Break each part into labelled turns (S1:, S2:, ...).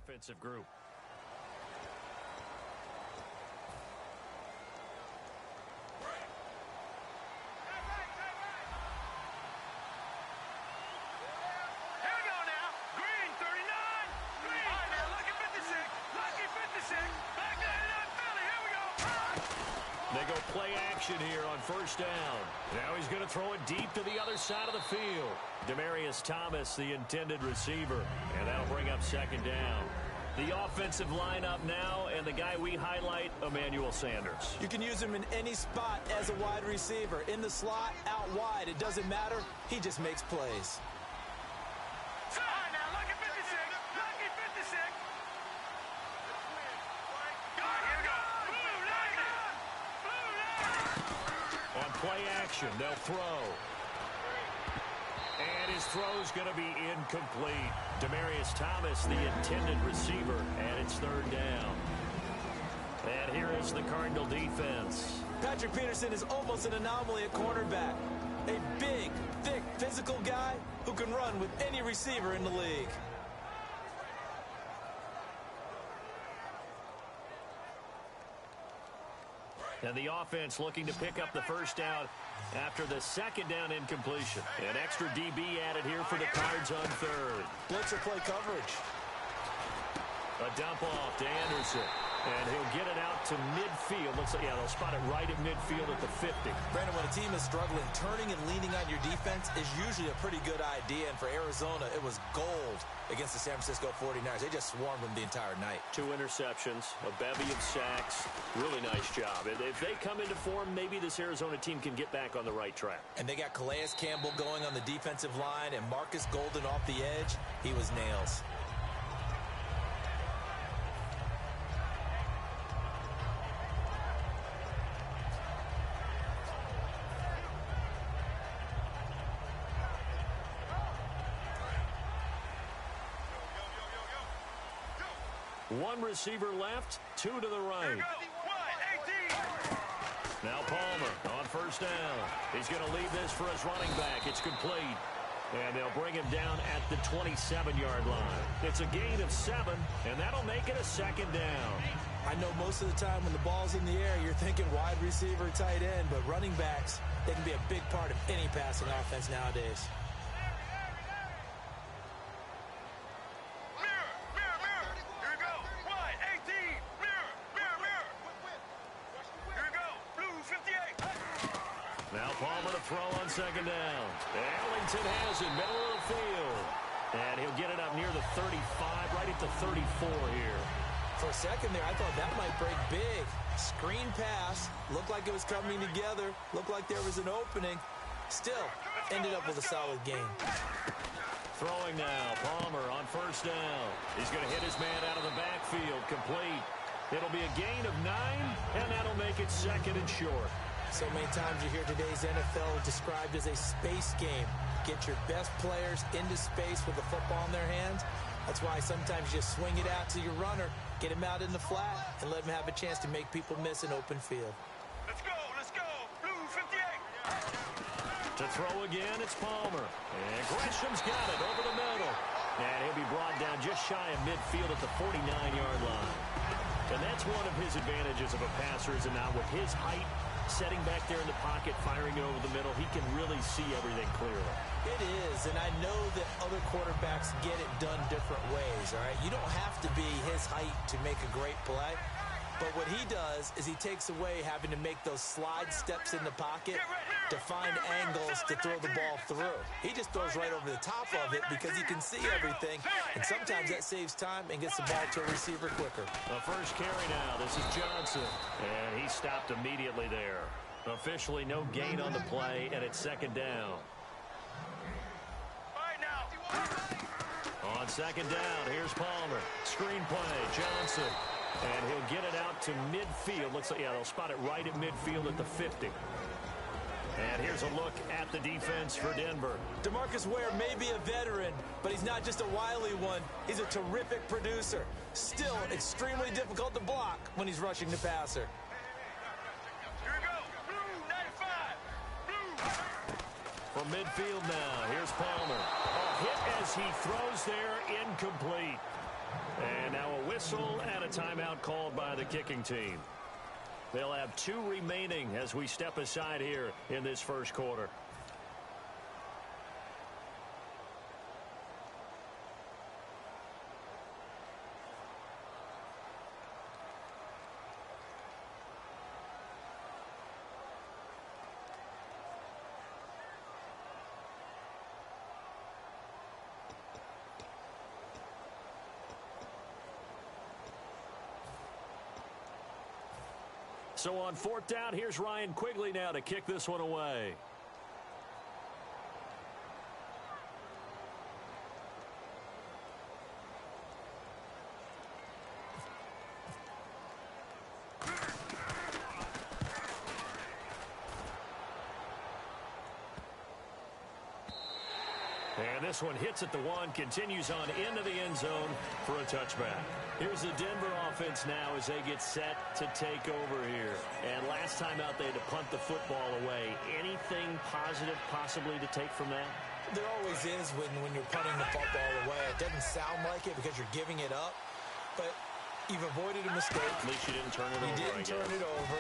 S1: offensive group. They go play action here on first down. Now he's going to throw it deep to the other side of the field. Demaryius Thomas, the intended receiver, and that'll bring up second down. The offensive lineup now, and the guy we highlight, Emmanuel Sanders.
S2: You can use him in any spot as a wide receiver. In the slot, out wide, it doesn't matter. He just makes plays.
S1: Play action, they'll throw. And his throw's going to be incomplete. Demaryius Thomas, the intended receiver, and it's third down. And here is the Cardinal defense.
S2: Patrick Peterson is almost an anomaly at cornerback. A big, thick, physical guy who can run with any receiver in the league.
S1: And the offense looking to pick up the first down after the second down incompletion. An extra DB added here for the Cards on third.
S2: Blitzer play coverage.
S1: A dump off to Anderson. And he'll get it out to midfield. Looks like, yeah, they'll spot it right at midfield at the 50.
S2: Brandon, when a team is struggling, turning and leaning on your defense is usually a pretty good idea. And for Arizona, it was gold against the San Francisco 49ers. They just swarmed them the entire night.
S1: 2 interceptions, a bevy of sacks. Really nice job. If they come into form, maybe this Arizona team can get back on the right track.
S2: And they got Calais Campbell going on the defensive line and Marcus Golden off the edge. He was nails.
S1: One receiver left, 2 to the right. Now Palmer on first down. He's going to leave this for his running back. It's complete. And they'll bring him down at the 27-yard line. It's a gain of 7, and that'll make it a second down.
S2: I know most of the time when the ball's in the air, you're thinking wide receiver, tight end, but running backs, they can be a big part of any passing offense nowadays.
S1: Throw on second down. Ellington has it, middle of the field. And he'll get it up near the 35, right at the 34 here.
S2: For a second there, I thought that might break big. Screen pass, looked like it was coming together, looked like there was an opening. Still, ended up with a solid game.
S1: Throwing now, Palmer on first down. He's going to hit his man out of the backfield, complete. It'll be a gain of 9, and that'll make it second and short.
S2: So many times you hear today's NFL described as a space game. Get your best players into space with the football in their hands. That's why sometimes you swing it out to your runner, get him out in the flat, and let him have a chance to make people miss an open field.
S3: Let's go, Blue 58.
S1: To throw again, it's Palmer. And Gresham's got it over the middle. And he'll be brought down just shy of midfield at the 49-yard line. And that's one of his advantages of a passer, is now with his height, setting back there in the pocket, firing it over the middle, he can really see everything clearly.
S2: It is, and I know that other quarterbacks get it done different ways, all right? You don't have to be his height to make a great play, but what he does is he takes away having to make those slide steps in the pocket to find angles to throw the ball through. He just throws right over the top of it because he can see everything, and sometimes that saves time and gets the ball to a receiver quicker.
S1: The first carry now, this is Johnson, and he stopped immediately there. Officially no gain on the play, and it's second down. On second down, here's Palmer. Screen play, Johnson. And he'll get it out to midfield. Looks like, yeah, they'll spot it right at midfield at the 50. And here's a look at the defense for Denver.
S2: DeMarcus Ware may be a veteran, but he's not just a wily one. He's a terrific producer. Still extremely difficult to block when he's rushing the passer.
S3: Here we go. Blue 95. Blue.
S1: From midfield now, here's Palmer. A hit as he throws there, incomplete. And now a whistle and a timeout called by the kicking team. They'll have 2 remaining as we step aside here in this first quarter. So on 4th down, here's Ryan Quigley now to kick this one away. And this one hits at the 1, continues on into the end zone for a touchback. Here's the Denver offense now as they get set to take over here. And last time out, they had to punt the football away. Anything positive possibly to take from that?
S2: There always is when you're punting the football away. It doesn't sound like it because you're giving it up, but you've avoided a mistake.
S1: At least you didn't turn it over.
S2: You didn't turn it over,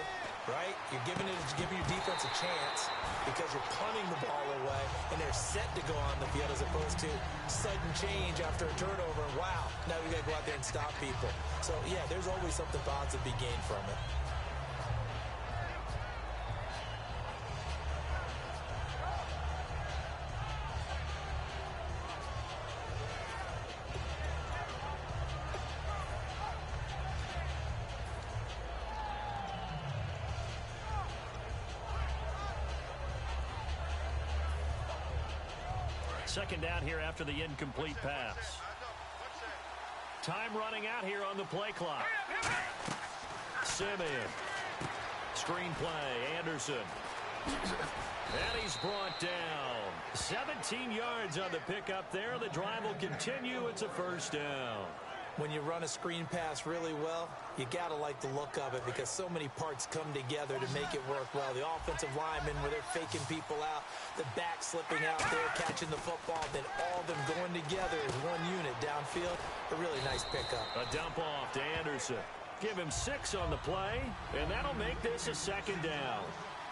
S2: right? You're giving your defense a chance because you're punting the ball away, and they're set to go on the field as opposed to sudden change after a turnover. And wow, now we got to go out there and stop people. So, yeah, there's always something positive to be gained from it.
S1: Second down here after the incomplete pass. Time running out here on the play clock. Simeon. Screen play, Anderson. And he's brought down. 17 yards on the pickup there. The drive will continue. It's a first down.
S2: When you run a screen pass really well, you got to like the look of it because so many parts come together to make it work well. The offensive linemen, where they're faking people out, the back slipping out there, catching the football, then all of them going together as one unit downfield. A really nice pickup.
S1: A dump off to Anderson. Give him 6 on the play, and that'll make this a second down.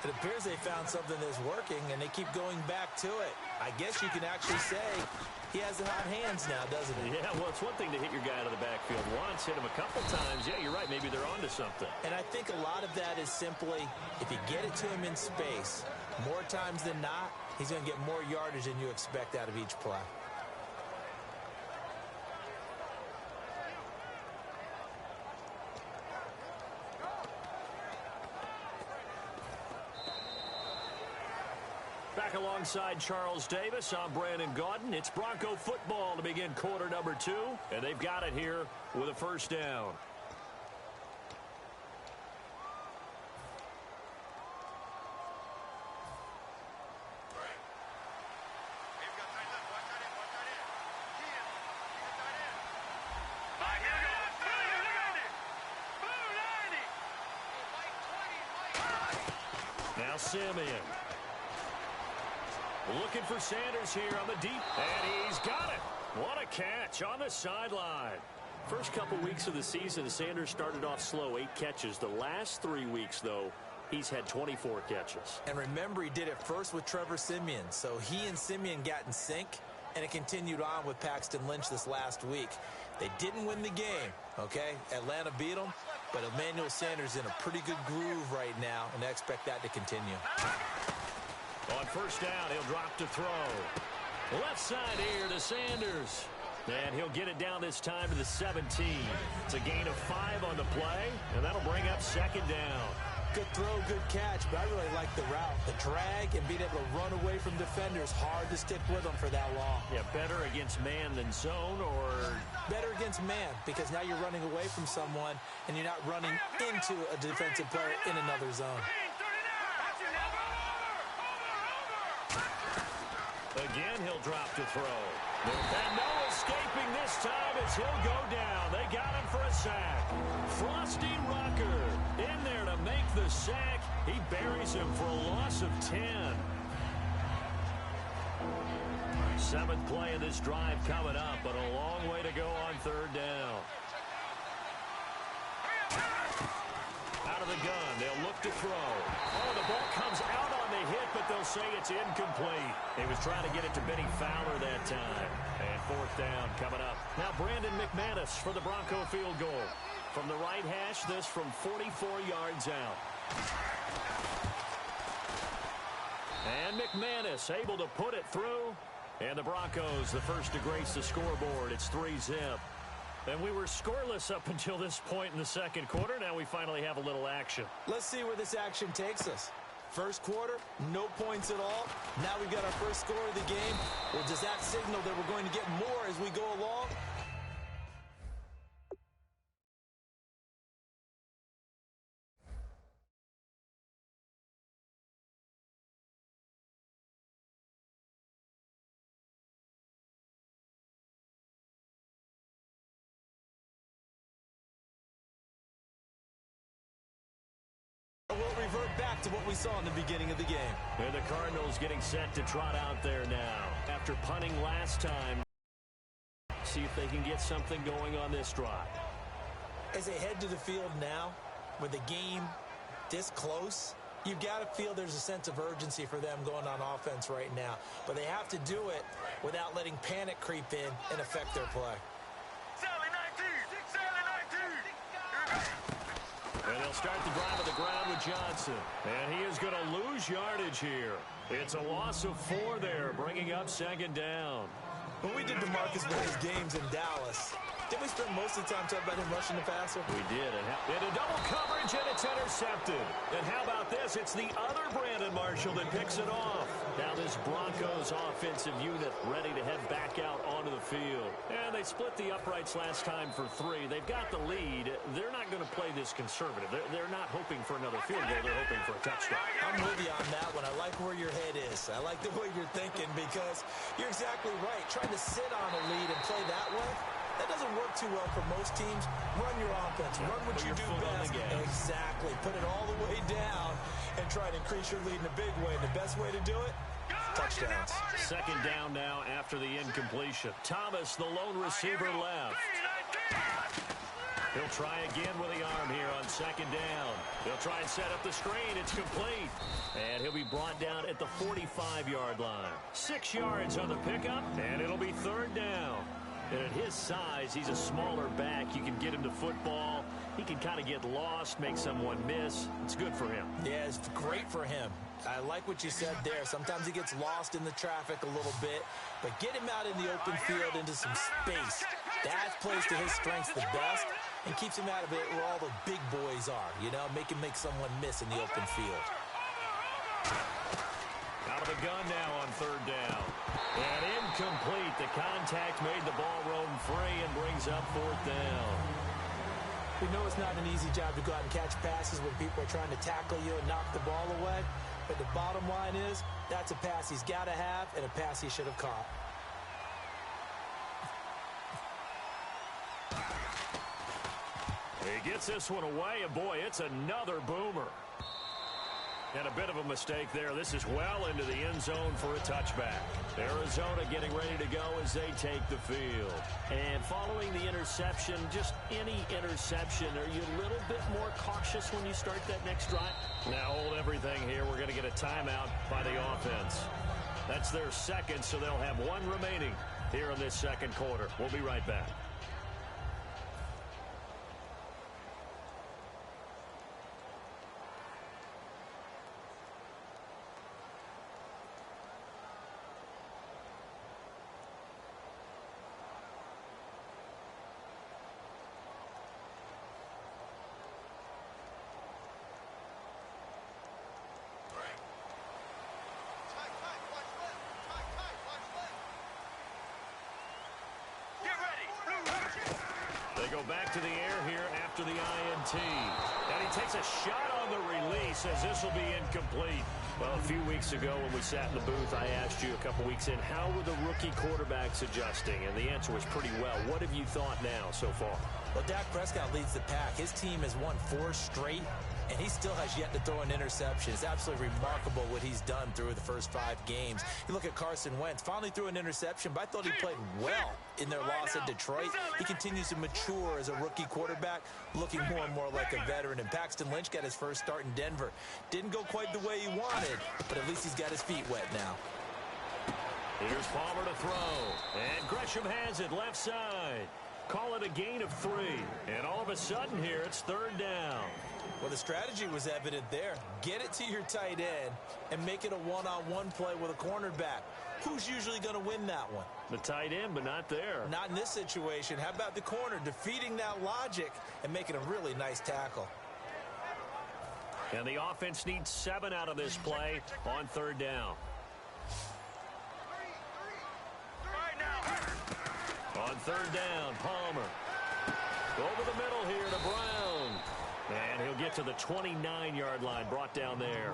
S2: It appears they found something that's working, and they keep going back to it. I guess you can actually say he has the hot hands now, doesn't he?
S1: Yeah, well, it's one thing to hit your guy out of the backfield once, hit him a couple times. Yeah, you're right. Maybe they're onto something.
S2: And I think a lot of that is simply if you get it to him in space, more times than not, he's going to get more yardage than you expect out of each play.
S1: Back alongside Charles Davis, I'm Brandon Gaudin. It's Bronco football to begin quarter number 2, and they've got it here with a first down. Now Simeon. Looking for Sanders here on the deep, and he's got it. What a catch on the sideline. First couple weeks of the season, Sanders started off slow, 8 catches. The last 3 weeks, though, he's had 24 catches.
S2: And remember, he did it first with Trevor Siemian. So he and Siemian got in sync, and it continued on with Paxton Lynch this last week. They didn't win the game, okay? Atlanta beat them, but Emmanuel Sanders in a pretty good groove right now, and I expect that to continue.
S1: On first down, he'll drop to throw. Left side here to Sanders. And he'll get it down this time to the 17. It's a gain of 5 on the play, and that'll bring up second down.
S2: Good throw, good catch, but I really like the route. The drag and being able to run away from defenders, hard to stick with them for that long.
S1: Yeah, better against man than zone, or?
S2: Better against man, because now you're running away from someone, and you're not running into a defensive player in another zone.
S1: Again, he'll drop to throw. And no escaping this time as he'll go down. They got him for a sack. Frosty Rucker in there to make the sack. He buries him for a loss of 10. 7th play of this drive coming up, but a long way to go on third down. to throw. Oh, the ball comes out on the hit, but they'll say it's incomplete. He was trying to get it to Benny Fowler that time. And fourth down coming up. Now Brandon McManus for the Bronco field goal. From the right hash, this from 44 yards out. And McManus able to put it through. And the Broncos, the first to grace the scoreboard. It's 3-zip. And we were scoreless up until this point in the second quarter. Now we finally have a little action.
S2: Let's see where this action takes us. First quarter, no points at all. Now we've got our first score of the game. Well, does that signal that we're going to get more as we go along? We'll revert back to what we saw in the beginning of the game.
S1: And the Cardinals getting set to trot out there now. After punting last time, see if they can get something going on this drive.
S2: As they head to the field now, with the game this close, you've got to feel there's a sense of urgency for them going on offense right now. But they have to do it without letting panic creep in and affect their play.
S3: Sally 19! Sally 19!
S1: And they'll start the drive of the ground with Johnson. And he is going to lose yardage here. It's a loss of 4 there, bringing up second down.
S2: When we did DeMarcus Wayne's games in Dallas, did we spend most of the time talking about him rushing the passer?
S1: We did. And a double coverage, and it's intercepted. And how about this? It's the other Brandon Marshall that picks it off. Now this Broncos offensive unit ready to head back out onto the field. And they split the uprights last time for 3. They've got the lead. They're not going to play this conservative. They're not hoping for another field goal. They're hoping for a touchdown.
S2: I'm with you on that one. I like where your head is. I like the way you're thinking because you're exactly right. Trying to sit on a lead and play that way, that doesn't work too well for most teams. Run your offense. Run what you do best. Exactly. Put it all the way down and try to increase your lead in a big way. The best way to do it, touchdowns.
S1: Second down now after the incompletion. Thomas, the lone receiver, left. He'll try again with the arm here on second down. They'll try and set up the screen. It's complete. And he'll be brought down at the 45-yard line. 6 yards on the pickup, and it'll be third down. And at his size, he's a smaller back. You can get him to football. He can kind of get lost, make someone miss. It's good for him.
S2: Yeah, it's great for him. I like what you said there. Sometimes he gets lost in the traffic a little bit, but get him out in the open field into some space. That plays to his strengths the best and keeps him out of it where all the big boys are, you know, make someone miss in the open field.
S1: Out of the gun now on third down. And incomplete. The contact made the ball roam free and brings up fourth down.
S2: We know it's not an easy job to go out and catch passes when people are trying to tackle you and knock the ball away. But the bottom line is, that's a pass he's got to have and a pass he should have caught.
S1: He gets this one away, and boy, it's another boomer. And a bit of a mistake there. This is well into the end zone for a touchback. Arizona getting ready to go as they take the field. And following the interception, just any interception, are you a little bit more cautious when you start that next drive? Now hold everything here. We're going to get a timeout by the offense. That's their second, so they'll have one remaining here in this second quarter. We'll be right back. They go back to the air here after the INT. And he takes a shot on the release as this will be incomplete. Well, a few weeks ago when we sat in the booth, I asked you a couple weeks in, how were the rookie quarterbacks adjusting? And the answer was pretty well. What have you thought now so far?
S2: Well, Dak Prescott leads the pack. His team has won 4 straight and he still has yet to throw an interception. It's absolutely remarkable what he's done through the first 5 games. You look at Carson Wentz, finally threw an interception, but I thought he played well in their loss at Detroit. He continues to mature as a rookie quarterback, looking more and more like a veteran. And Paxton Lynch got his first start in Denver. Didn't go quite the way he wanted, but at least he's got his feet wet now.
S1: Here's Palmer to throw, and Gresham has it left side. Call it a gain of 3, and all of a sudden here it's 3rd down.
S2: Well, the strategy was evident there. Get it to your tight end and make it a one-on-one play with a cornerback. Who's usually going to win that one?
S1: The tight end, but not there.
S2: Not in this situation. How about the corner defeating that logic and making a really nice tackle?
S1: And the offense needs 7 out of this play on 3rd down. On 3rd down, Palmer. Over the middle here to Brown. And he'll get to the 29-yard line, brought down there.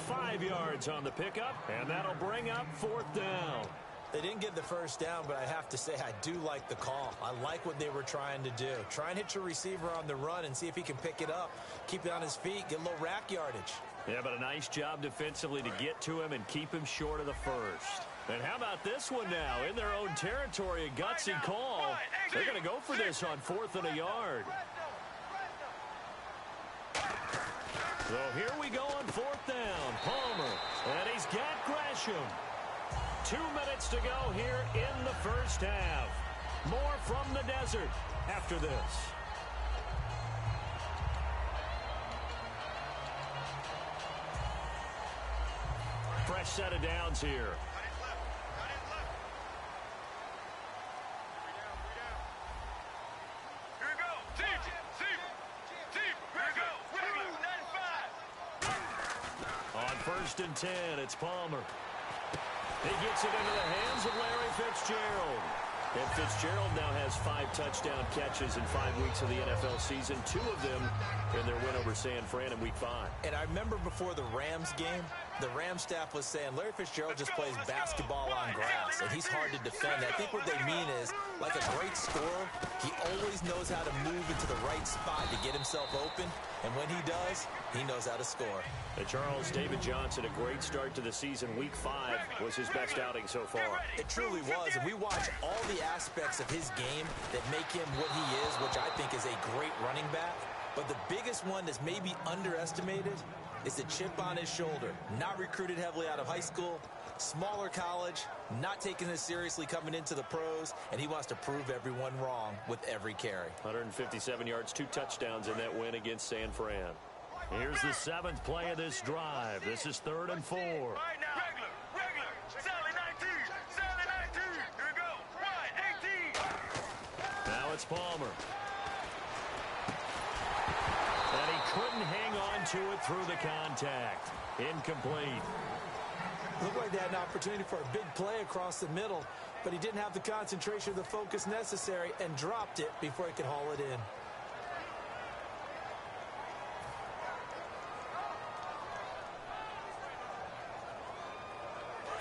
S1: 5 yards on the pickup, and that'll bring up 4th down.
S2: They didn't get the first down, but I have to say I do like the call. I like what they were trying to do. Try and hit your receiver on the run and see if he can pick it up. Keep it on his feet, get a little rack yardage.
S1: Yeah, but a nice job defensively to get to him and keep him short of the first. And how about this one now? In their own territory, a gutsy call. They're going to go for this on 4th and a yard. So here we go on 4th down. Palmer, and he's got Gresham. 2 minutes to go here in the first half. More from the desert after this. Fresh set of downs here. On 1st and 10, it's Palmer. He gets it into the hands of Larry Fitzgerald. And Fitzgerald now has 5 touchdown catches in 5 weeks of the NFL season, 2 of them in their win over San Fran in Week 5.
S2: And I remember before the Rams game, the Rams staff was saying Larry Fitzgerald just plays basketball on grass, and he's hard to defend. I think what they mean is, like a great scorer, he always knows how to move into the right spot to get himself open, and when he does, he knows how to score.
S1: And Charles, David Johnson, a great start to the season. Week 5 was his best outing so far.
S2: It truly was, and we watch all the aspects of his game that make him what he is, which I think is a great running back. But the biggest one that's maybe underestimated is the chip on his shoulder. Not recruited heavily out of high school, smaller college, not taking this seriously coming into the pros, and he wants to prove everyone wrong with every carry.
S1: 157 yards, 2 touchdowns in that win against San Fran. Here's the 7th play of this drive. This is 3rd and 4.
S3: Regular. Sally 19. Here we go. Wide 18.
S1: Now it's Palmer. And he couldn't hang on to it through the contact. Incomplete.
S2: Looked like they had an opportunity for a big play across the middle, but he didn't have the concentration or the focus necessary and dropped it before he could haul it in.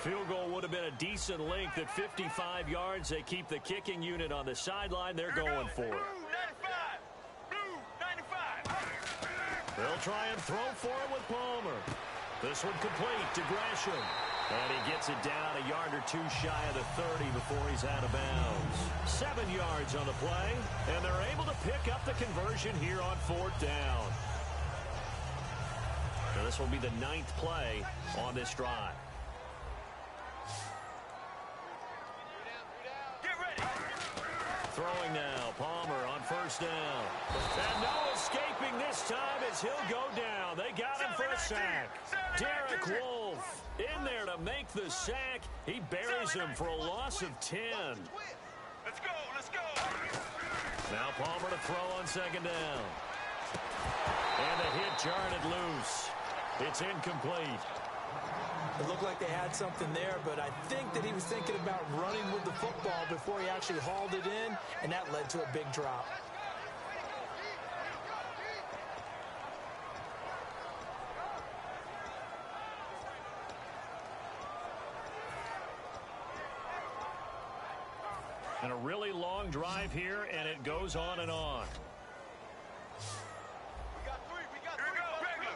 S1: Field goal would have been a decent length at 55 yards. They keep the kicking unit on the sideline. They're going for it.
S3: Blue 95.
S1: They'll try and throw for it with Palmer. This one complete to Gresham. And he gets it down a yard or 2 shy of the 30 before he's out of bounds. 7 yards on the play, and they're able to pick up the conversion here on 4th down. Now this will be the 9th play on this drive. Throwing now, Palmer on 1st down. And no escaping this time as he'll go down. They got him for a sack. Derek Wolfe in there to make the sack. He buries him for a loss of 10.
S3: Let's go.
S1: Now Palmer to throw on 2nd down. And the hit jarred it loose. It's incomplete.
S2: It looked like they had something there, but I think that he was thinking about running with the football before he actually hauled it in, and that led to a big drop.
S1: And a really long drive here, and it goes on and on.
S3: We got 3. Regular.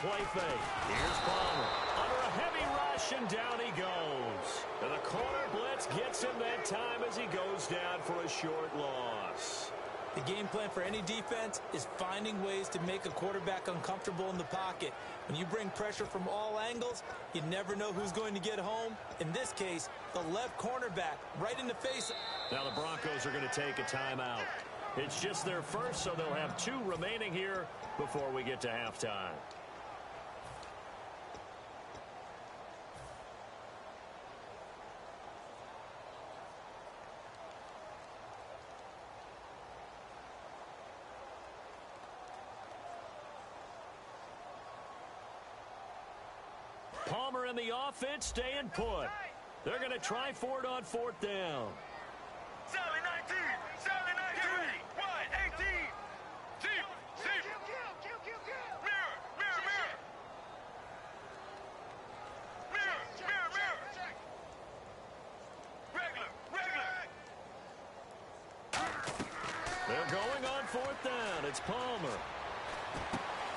S1: play fake. Here's Palmer. Under a heavy rush, and down he goes. And the corner blitz gets him that time as he goes down for a short loss.
S2: The game plan for any defense is finding ways to make a quarterback uncomfortable in the pocket. When you bring pressure from all angles, you never know who's going to get home. In this case, the left cornerback right in the face.
S1: Now the Broncos are going to take a timeout. It's just their first, so they'll have 2 remaining here before we get to halftime. Palmer and the offense staying put. They're going to try for it on 4th down.
S3: Sally 19, Sally 19, wide 18. Deep, deep. Mirror, mirror, mirror. Mirror, mirror, mirror. Regular, regular.
S1: They're going on 4th down. It's Palmer.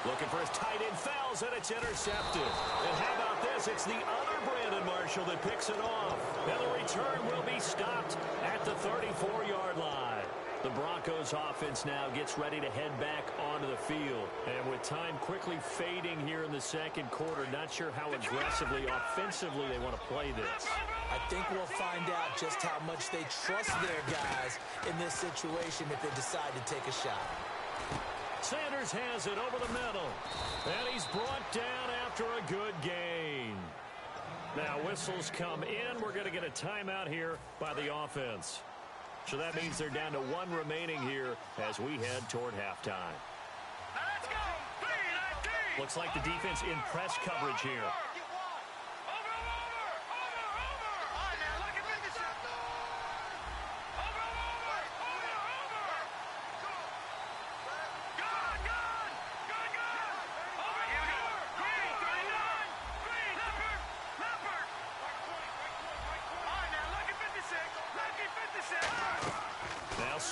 S1: Looking for his tight end, fouls, and it's intercepted. And how about this? It's the other Brandon Marshall that picks it off. And the return will be stopped at the 34-yard line. The Broncos offense now gets ready to head back onto the field. And with time quickly fading here in the second quarter, not sure how aggressively, offensively they want to play this.
S2: I think we'll find out just how much they trust their guys in this situation if they decide to take a shot.
S1: Sanders has it over the middle. And he's brought down after a good gain. Now whistles come in. We're going to get a timeout here by the offense. So that means they're down to 1 remaining here as we head toward halftime.
S3: Now let's go. 3-19.
S1: Looks like the defense in press coverage here.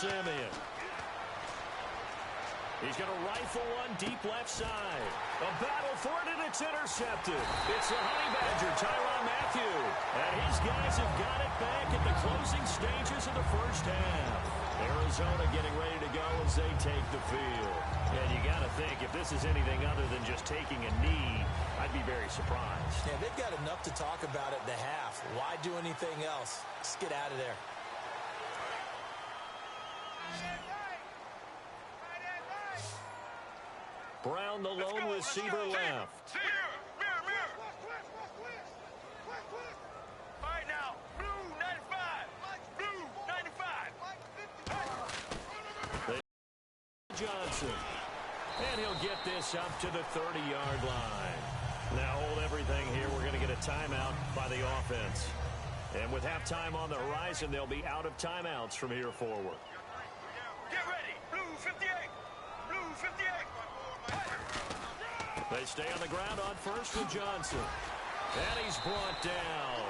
S1: Simeon. He's going to rifle one deep left side. A battle for it, and it's intercepted. It's the Honey Badger, Tyrann Mathieu. And his guys have got it back at the closing stages of the first half. Arizona getting ready to go as they take the field. And you got to think, if this is anything other than just taking a knee, I'd be very surprised.
S2: Yeah, they've got enough to talk about at the half. Why do anything else? Just get out of there.
S1: Brown, the lone receiver, left.
S3: Mirror, mirror. All right, now, blue 95. Blue 95.
S1: Johnson. And he'll get this up to the 30-yard line. Now hold everything here. We're going to get a timeout by the offense. And with halftime on the horizon, they'll be out of timeouts from here forward.
S3: Get ready. Blue 58. Blue 58.
S1: They stay on the ground on first with Johnson. And he's brought down.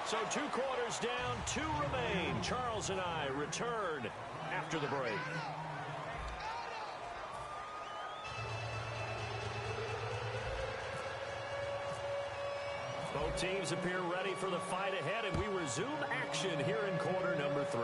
S1: So 2 quarters down, 2 remain. Charles and I return after the break. Both teams appear ready for the fight ahead, and we resume action here in quarter number 3.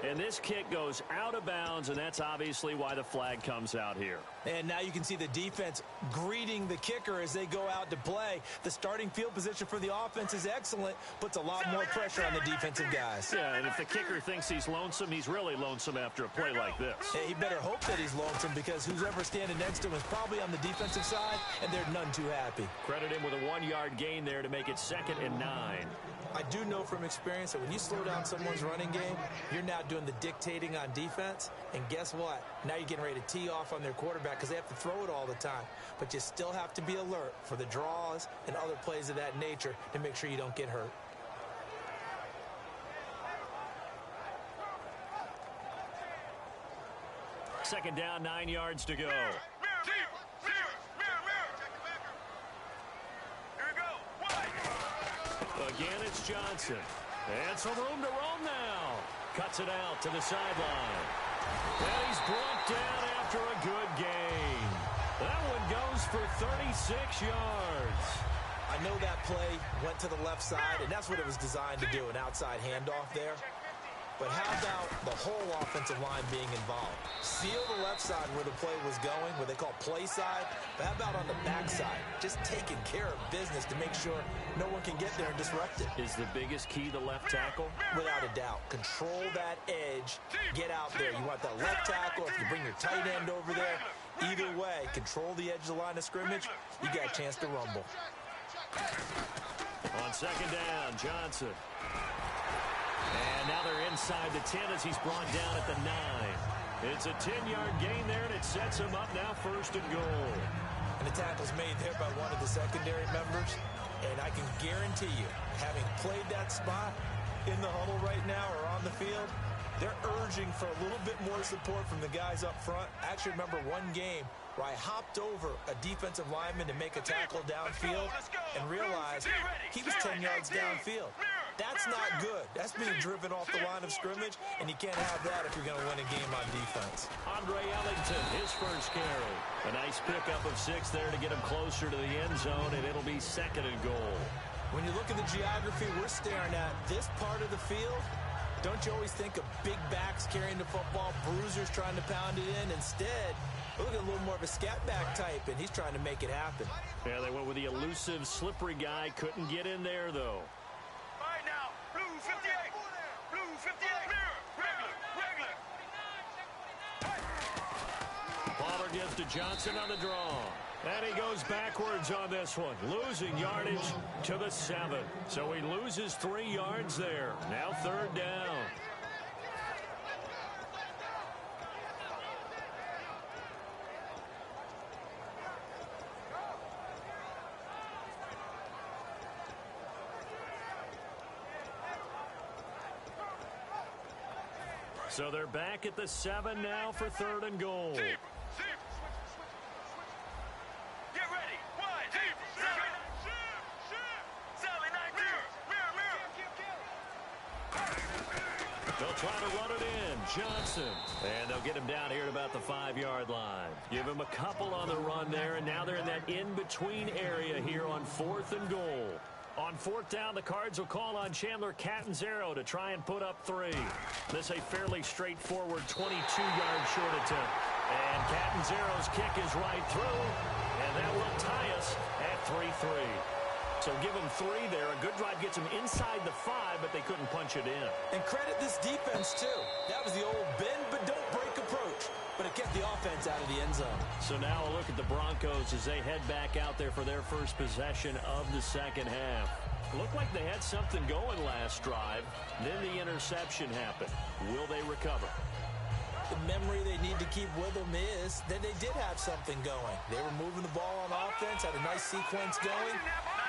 S1: And this kick goes out of bounds, and that's obviously why the flag comes out here.
S2: And now you can see the defense greeting the kicker as they go out to play. The starting field position for the offense is excellent, puts a lot more pressure on the defensive guys.
S1: Yeah, and if the kicker thinks he's lonesome, he's really lonesome after a play like this.
S2: Yeah, he better hope that he's lonesome, because who's ever standing next to him is probably on the defensive side, and they're none too happy.
S1: Credit him with a 1-yard gain there to make it 2nd and 9.
S2: I do know from experience that when you slow down someone's running game, you're now doing the dictating on defense. And guess what? Now you're getting ready to tee off on their quarterback because they have to throw it all the time. But you still have to be alert for the draws and other plays of that nature to make sure you don't get hurt.
S1: Second down, 9 yards to go. Again, it's Johnson. And some room to roam now. Cuts it out to the sideline. And he's brought down after a good gain. That one goes for 36 yards.
S2: I know that play went to the left side, and that's what it was designed to do, an outside handoff there. But how about the whole offensive line being involved? Seal the left side where the play was going, what they call play side. But how about on the back side? Just taking care of business to make sure no one can get there and disrupt it.
S1: Is the biggest key the left tackle?
S2: Without a doubt. Control that edge. Get out there. You want that left tackle. If you bring your tight end over there, either way, control the edge of the line of scrimmage. You got a chance to rumble.
S1: On second down, Johnson. And now they're inside the 10 as he's brought down at the 9. It's a 10-yard gain there, and it sets him up now first and goal.
S2: And the tackle's made there by one of the secondary members. And I can guarantee you, having played that spot in the huddle right now or on the field, they're urging for a little bit more support from the guys up front. I actually remember one game where I hopped over a defensive lineman to make a tackle downfield and realized he was 10 yards downfield. That's not good. That's being driven off the line of scrimmage, and you can't have that if you're going to win a game on defense.
S1: Andre Ellington, his first carry. A nice pickup of 6 there to get him closer to the end zone, and it'll be second and goal.
S2: When you look at the geography we're staring at, this part of the field, don't you always think of big backs carrying the football, bruisers trying to pound it in? Instead, look at a little more of a scat back type, and he's trying to make it happen.
S1: Yeah, they went with the elusive, slippery guy. Couldn't get in there, though.
S3: All right, now, blue 58. Blue 58. Regular.
S1: Pollard gives to Johnson on the draw. And he goes backwards on this one, losing yardage to the 7. So he loses 3 yards there. Now third down. So they're back at the 7 now for third and goal.
S3: Deep. Get ready. Wide. Deep. Sally 19. Mirror.
S1: They'll try to run it in. Johnson. And they'll get him down here at about the 5-yard line. Give him a couple on the run there, and now they're in that in-between area here on fourth and goal. On fourth down, the Cards will call on Chandler Catanzaro to try and put up 3. This a fairly straightforward 22-yard short attempt. And Catanzaro's kick is right through, and that will tie us at 3-3. So give them 3 there. A good drive gets them inside the 5, but they couldn't punch it in.
S2: And credit this defense, too. That was the old bend but don't break approach. But it kept the offense out of the end zone. So now a look at the Broncos as they head back out there for their first possession of the second half. Looked like they had something going last drive. Then the interception happened. Will they recover? The memory they need to keep with them is that they did have something going. They were moving the ball on offense, had a nice sequence going.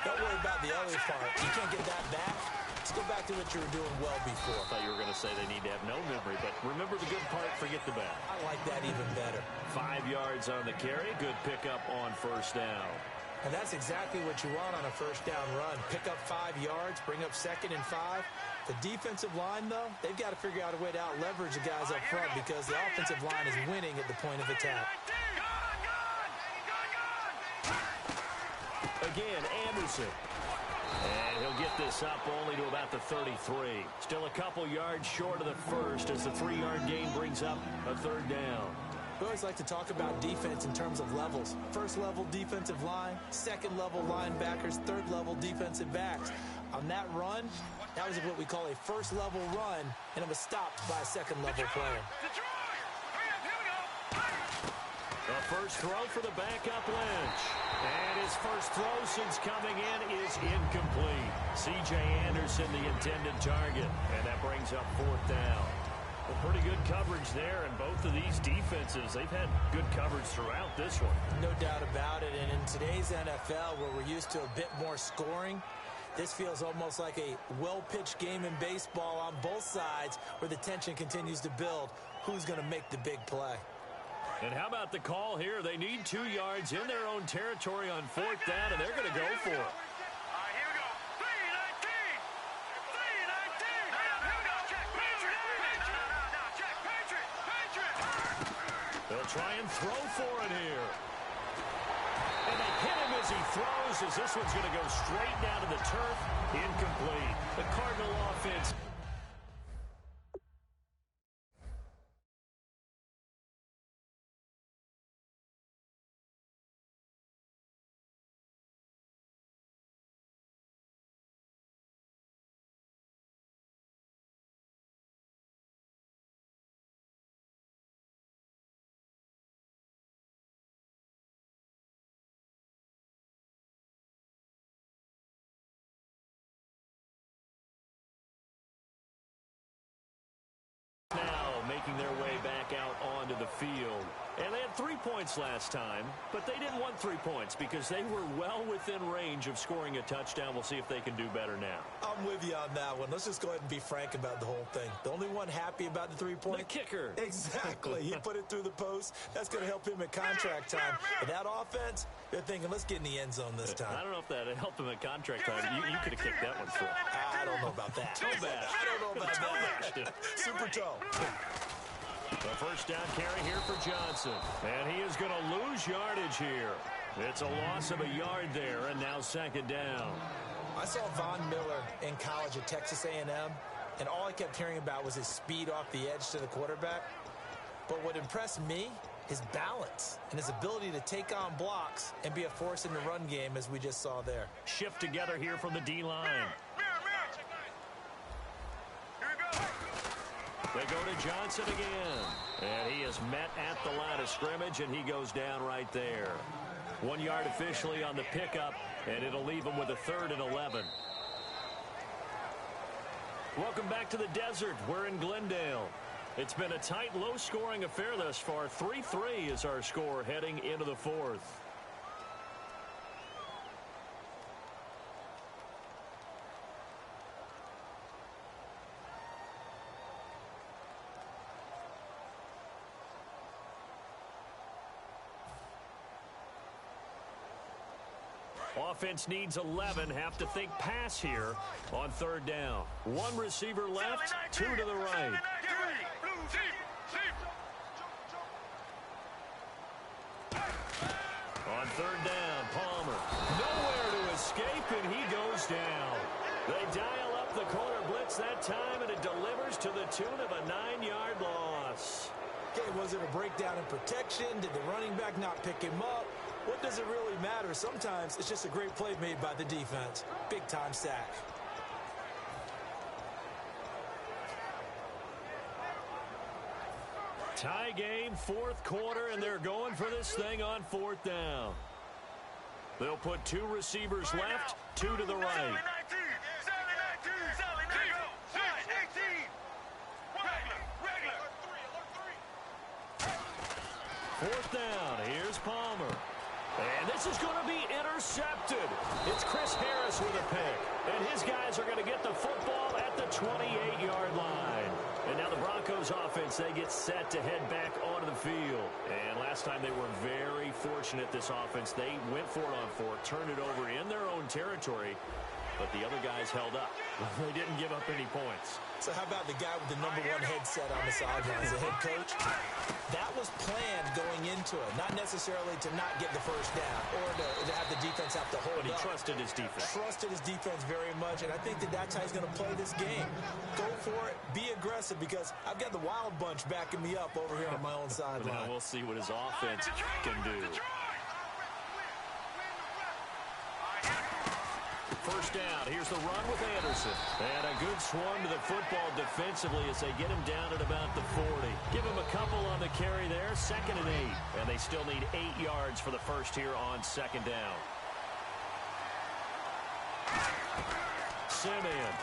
S2: Don't worry about the other part. You can't get that back. Let's go back to what you were doing well before.
S1: I thought you were going to say they need to have no memory, but remember the good part, forget the bad.
S2: I like that even better.
S1: 5 yards on the carry. Good pickup on first down.
S2: And that's exactly what you want on a first down run. Pick up 5 yards, bring up second and 5. The defensive line, though, they've got to figure out a way to out-leverage the guys up front because the offensive line is winning at the point of attack.
S1: Again, Anderson. And he'll get this up only to about the 33. Still a couple yards short of the first as the 3-yard gain brings up a third down.
S2: We always like to talk about defense in terms of levels. First-level defensive line, second-level linebackers, third-level defensive backs. On that run, that was what we call a first-level run, and it was stopped by a second-level player.
S1: The first throw for the backup Lynch. And his first throw since coming in is incomplete. C.J. Anderson, the intended target. And that brings up fourth down. Well, pretty good coverage there, and both of these defenses, they've had good coverage throughout this one.
S2: No doubt about it, and in today's NFL, where we're used to a bit more scoring, this feels almost like a well-pitched game in baseball on both sides where the tension continues to build. Who's going to make the big play?
S1: And how about the call here? They need 2 yards in their own territory on fourth down, and they're going to go for it. try and throw for it here. And they hit him as he throws, as this one's going to go straight down to the turf. Incomplete. The Cardinal offense. Now making their way back out onto the field. And they had 3 points last time, but they didn't want 3 points because they were well within range of scoring a touchdown. We'll see if they can do better now.
S2: I'm with you on that one. Let's just go ahead and be frank about the whole thing. The only one happy about the 3-point?
S1: The kicker.
S2: Exactly. He put it through the post. That's going to help him at contract time. But that offense, they're thinking, let's get in the end zone this time.
S1: I don't know if that helped him at contract time. You could have kicked that one through.
S2: I don't know about that.
S1: Toe bash.
S2: I don't know about that. Super toe.
S1: The first down carry here for Johnson. And he is going to lose yardage here. It's a loss of a yard there, and now second down.
S2: I saw Von Miller in college at Texas A&M, and all I kept hearing about was his speed off the edge to the quarterback. But what impressed me, his balance and his ability to take on blocks and be a force in the run game, as we just saw there.
S1: Shift together here from the D-line. They go to Johnson again. And he is met at the line of scrimmage, and he goes down right there. 1 yard officially on the pickup, and it'll leave him with a 3rd and 11. Welcome back to the desert. We're in Glendale. It's been a tight, low-scoring affair thus far. 3-3 is our score heading into the 4th. Offense needs 11. Have to think pass here on 3rd down. 1 receiver left, 2 to the right. On 3rd down, Palmer. Nowhere to escape, and he goes down. They dial up the corner blitz that time, and it delivers to the tune of a 9-yard loss.
S2: Okay, was it a breakdown in protection? Did the running back not pick him up? What does it really matter? Sometimes it's just a great play made by the defense. Big-time sack.
S1: Tie game, 4th quarter, and they're going for this thing on 4th down. They'll put 2 receivers left, 2 to the right. 4th down, here's Palmer. And this is going to be intercepted. It's Chris Harris with a pick. And his guys are going to get the football at the 28-yard line. And now the Broncos offense, they get set to head back onto the field. And last time they were very fortunate, this offense. They went for it on 4th, turned it over in their own territory. But the other guys held up. They didn't give up any points.
S2: So how about the guy with the #1 headset on the sidelines, the head coach? That was planned going into it, not necessarily to not get the first down or to have the defense have to hold up.
S1: But he trusted his defense.
S2: Trusted his defense very much, and I think that that's how he's going to play this game. Go for it, be aggressive, because I've got the wild bunch backing me up over here on my own sideline.
S1: Now we'll see what his offense can do. First down. Here's the run with Anderson. And a good swarm to the football defensively as they get him down at about the 40. Give him a couple on the carry there. 2nd and 8. And they still need 8 yards for the first here on 2nd down. Simeon.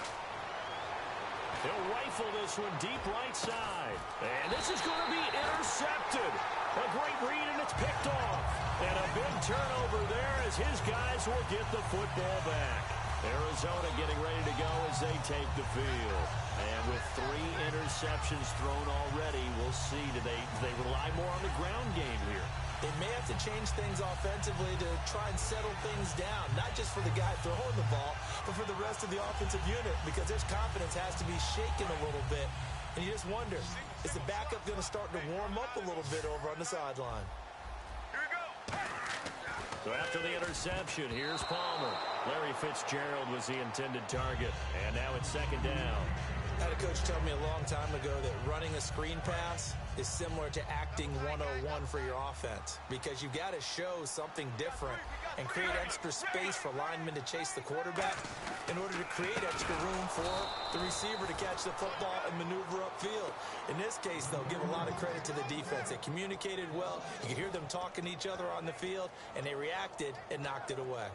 S1: He'll rifle this one deep right side. And this is going to be intercepted. A great read, and it's picked off. And a big turnover there as his guys will get the football back. Arizona getting ready to go as they take the field. And with 3 interceptions thrown already, we'll see. Do they rely more on the ground game here?
S2: They may have to change things offensively to try and settle things down, not just for the guy throwing the ball, but for the rest of the offensive unit, because their confidence has to be shaken a little bit And you just wonder, is the backup going to start to warm up a little bit over on the sideline?
S3: Here we go.
S1: So after the interception, here's Palmer. Larry Fitzgerald was the intended target. And now it's second down.
S2: I had a coach tell me a long time ago that running a screen pass is similar to acting 101 for your offense, because you've got to show something different and create extra space for linemen to chase the quarterback in order to create extra room for the receiver to catch the football and maneuver upfield. In this case, though, give a lot of credit to the defense. They communicated well. You could hear them talking to each other on the field, and they reacted and knocked it away.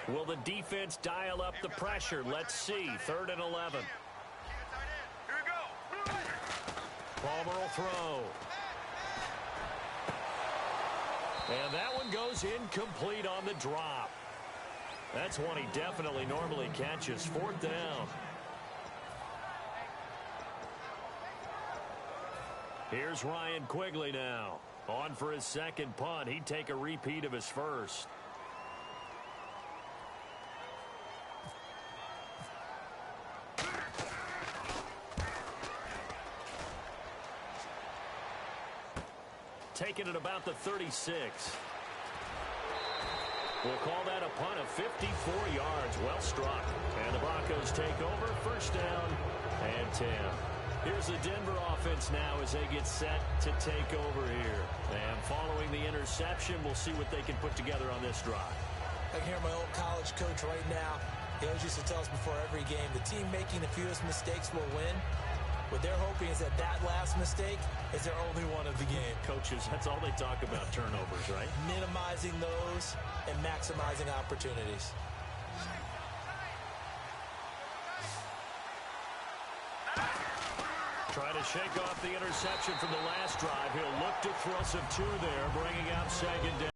S1: Will the defense dial up the pressure? Let's see. 3rd and 11.
S3: Here we go.
S1: Palmer will throw. And that one goes incomplete on the drop. That's one he definitely normally catches. 4th down. Here's Ryan Quigley now. On for his second punt. He'd take a repeat of his first. Taken at about the 36. We'll call that a punt of 54 yards. Well struck. And the Broncos take over. 1st down and 10. Here's the Denver offense now as they get set to take over here. And following the interception, we'll see what they can put together on this drive.
S2: I can hear my old college coach right now. He always used to tell us before every game, the team making the fewest mistakes will win. What they're hoping is that last mistake is their only one of the game.
S1: Coaches, that's all they talk about, turnovers, right?
S2: Minimizing those and maximizing opportunities.
S1: Trying to shake off the interception from the last drive. He'll look to throw some two there, bringing up 2nd down.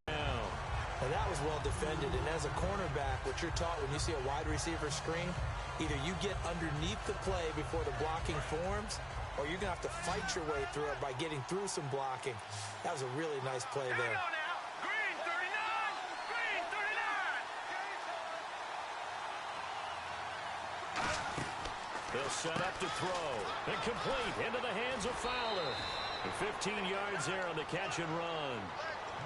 S2: Now that was well defended, and as a cornerback, what you're taught when you see a wide receiver screen, either you get underneath the play before the blocking forms, or you're going to have to fight your way through it by getting through some blocking. That was a really nice play there.
S3: Green 39. Green 39.
S1: They'll set up to throw. And complete into the hands of Fowler. 15 yards there on the catch and run.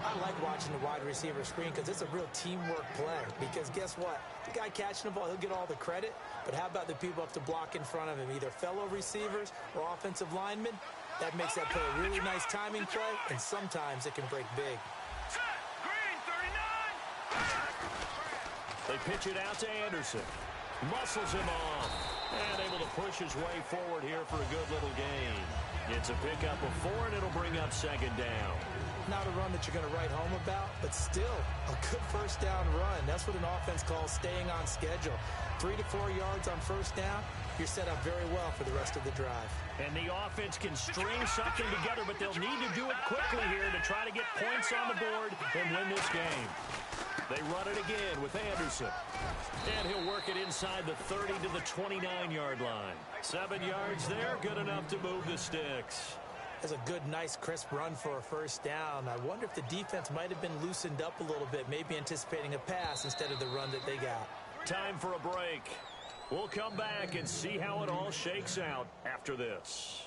S2: I like watching the wide receiver screen because it's a real teamwork play. Because guess what? The guy catching the ball, he'll get all the credit. But how about the people up to block in front of him, either fellow receivers or offensive linemen? That makes that play a really nice timing play, and sometimes it can break big.
S3: Set. Green 39.
S1: They pitch it out to Anderson. Muscles him off. And able to push his way forward here for a good little gain. It's a pickup of 4, and it'll bring up 2nd down.
S2: Not a run that you're going to write home about, but still a good 1st down run. That's what an offense calls staying on schedule. 3 to 4 yards on 1st down, you're set up very well for the rest of the drive.
S1: And the offense can string something together, but they'll need to do it quickly here to try to get points on the board and win this game. They run it again with Anderson. And he'll work it inside the 30 to the 29-yard line. 7 yards there, good enough to move the sticks.
S2: That's a good, nice, crisp run for a 1st down. I wonder if the defense might have been loosened up a little bit, maybe anticipating a pass instead of the run that they got.
S1: Time for a break. We'll come back and see how it all shakes out after this.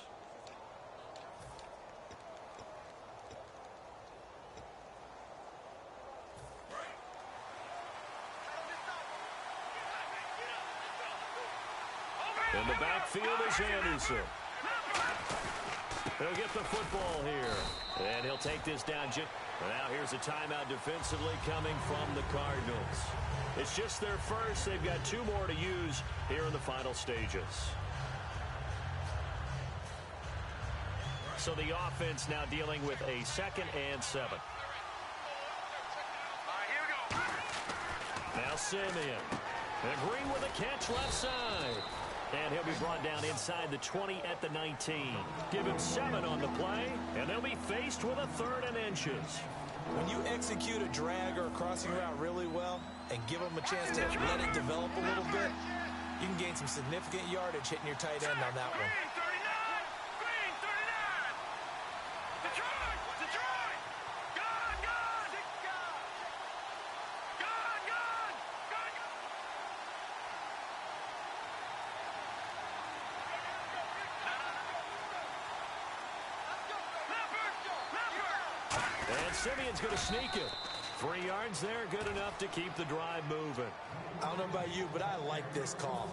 S1: In the backfield is Anderson. He'll get the football here. And he'll take this down. Now here's a timeout defensively coming from the Cardinals. It's just their first. They've got 2 more to use here in the final stages. So the offense now dealing with a 2nd and 7.
S3: All right, here we go.
S1: Now Simeon. And Green with a catch left side. And he'll be brought down inside the 20 at the 19. Give him 7 on the play, and they'll be faced with a 3rd and inches.
S2: When you execute a drag or a crossing route really well and give them a chance to let it develop a little bit, you can gain some significant yardage hitting your tight end on that one.
S3: Green 39. Detroit. Detroit. Gone. Gone. Gone. Gone. Gone.
S1: And Simeon's going to sneak it. 3 yards there, good enough to keep the drive moving.
S2: I don't know about you, but I like this call.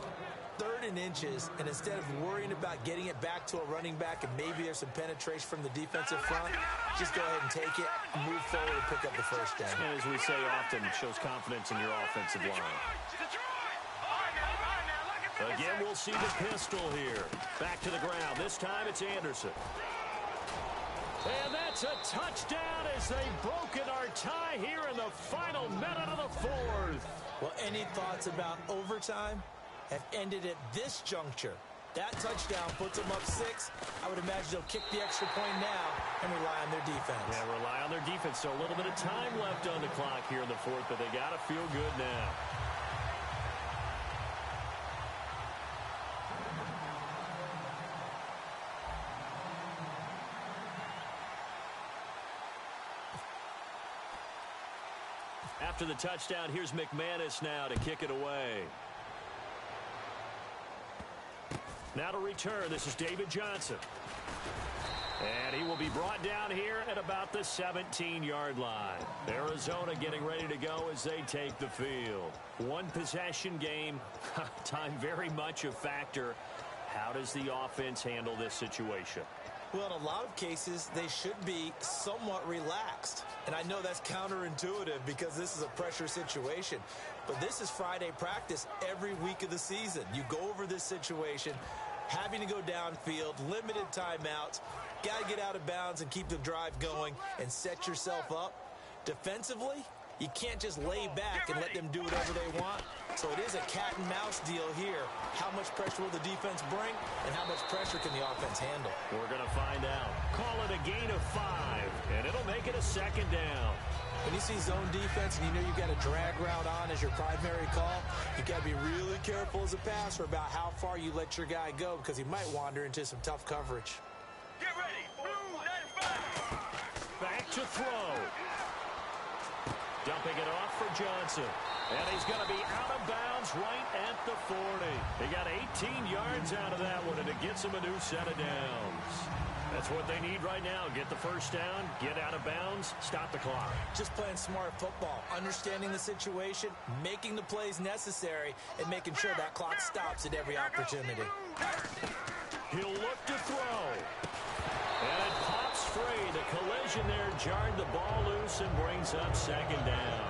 S2: 3rd and inches, and instead of worrying about getting it back to a running back and maybe there's some penetration from the defensive front, just go ahead and take it, move forward, and pick up the first down.
S1: And as we say often, it shows confidence in your offensive line. Again, we'll see the pistol here. Back to the ground. This time it's Anderson. And that's a touchdown as they've broken our tie here in the final minute of the 4th.
S2: Well, any thoughts about overtime have ended at this juncture. That touchdown puts them up 6. I would imagine they'll kick the extra point now and rely on their defense.
S1: Yeah, rely on their defense. So a little bit of time left on the clock here in the 4th, but they got to feel good now. After the touchdown, here's McManus now to kick it away. Now to return, this is David Johnson. And he will be brought down here at about the 17-yard line. Arizona getting ready to go as they take the field. 1 possession game, time very much a factor. How does the offense handle this situation?
S2: Well, in a lot of cases, they should be somewhat relaxed. And I know that's counterintuitive because this is a pressure situation. But this is Friday practice every week of the season. You go over this situation, having to go downfield, limited timeouts, got to get out of bounds and keep the drive going and set yourself up. Defensively, you can't just lay back and let them do whatever they want. So it is a cat and mouse deal here. How much pressure will the defense bring and how much pressure can the offense handle?
S1: We're going to find out. Call it a gain of 5, and it'll make it a 2nd down.
S2: When you see zone defense and you know you've got a drag route on as your primary call, you got to be really careful as a passer about how far you let your guy go because he might wander into some tough coverage.
S3: Get ready. Blue 95.
S1: Back to throw. Dumping it off for Johnson. And he's going to be out of bounds right at the 40. He got 18 yards out of that one, and it gets him a new set of downs. That's what they need right now. Get the first down, get out of bounds, stop the clock.
S2: Just playing smart football, understanding the situation, making the plays necessary, and making sure that clock stops at every opportunity.
S1: He'll look to throw. And it pops free. The collision there jarred the ball loose and brings up 2nd down.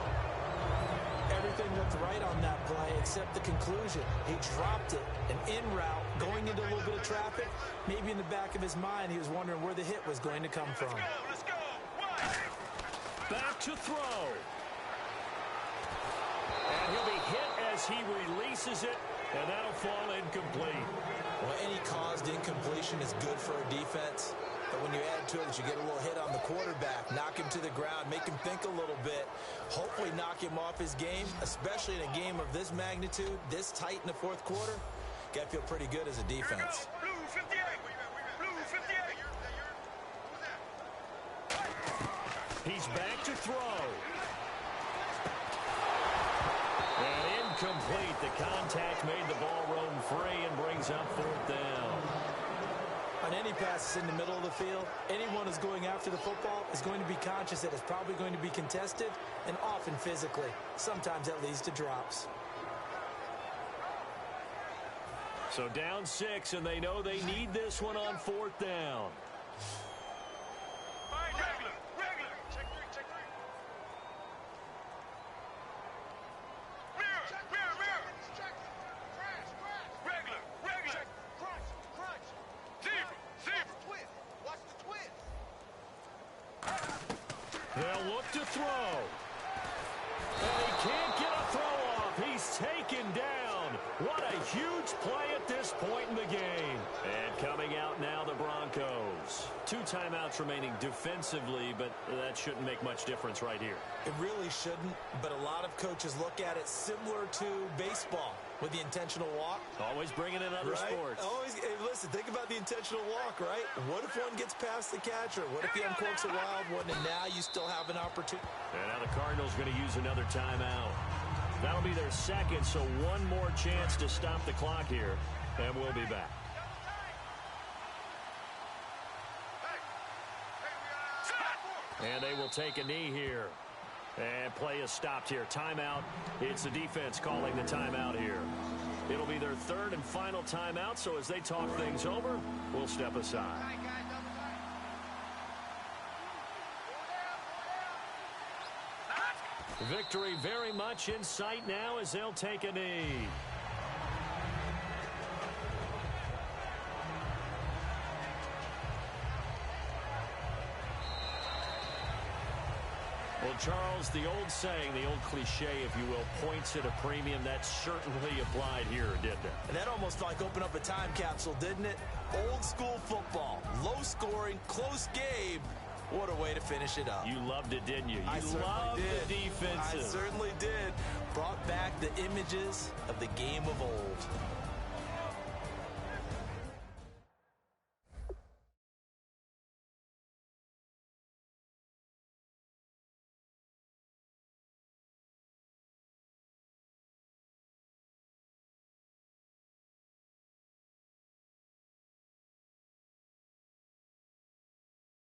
S2: Everything looked right on that play except the conclusion. He dropped it, an in route, going into a little bit of traffic. Maybe in the back of his mind, he was wondering where the hit was going to come from.
S3: Let's go.
S1: Back to throw. And he'll be hit as he releases it, and that'll fall incomplete.
S2: Well, any caused incompletion is good for a defense. But when you add to it that you get a little hit on the quarterback, knock him to the ground, make him think a little bit, hopefully knock him off his game, especially in a game of this magnitude, this tight in the 4th quarter, got to feel pretty good as a defense.
S3: Blue 58. Blue 58.
S1: He's back to throw. And incomplete. The contact made the ball roam free and brings up 4th down.
S2: On any passes in the middle of the field, anyone who's going after the football is going to be conscious that it's probably going to be contested and often physically. Sometimes that leads to drops.
S1: So down 6, and they know they need this one on 4th down.
S3: All right, regular. Check 3. Mirror. Regular.
S4: Crunch.
S3: Zebra.
S4: Twist. Watch the twist.
S1: They'll look to throw. And he can't get a throw off. He's taken down. What a huge play at this point in the game. And coming out now, the Broncos. 2 timeouts remaining defensively, but that shouldn't make much difference right here.
S2: It really shouldn't, but a lot of coaches look at it similar to baseball with the intentional walk.
S1: Always bringing in other sports.
S2: Always, hey, listen, think about the intentional walk, right? What if one gets past the catcher? What if he uncorks a wild one, and now you still have an opportunity?
S1: And now the Cardinals going to use another timeout. That'll be their second, so one more chance to stop the clock here, and we'll be back. And they will take a knee here. And play is stopped here. Timeout. It's the defense calling the timeout here. It'll be their third and final timeout, so as they talk things over, we'll step aside. Victory very much in sight now as they'll take a knee. Well, Charles, the old saying, the old cliche, if you will, points at a premium. That certainly applied here, didn't it?
S2: And that almost like opened up a time capsule, didn't it? Old school football, low scoring, close game. What a way to finish it up.
S1: You loved it, didn't you? You loved the defenses.
S2: I certainly did. Brought back the images of the game of old.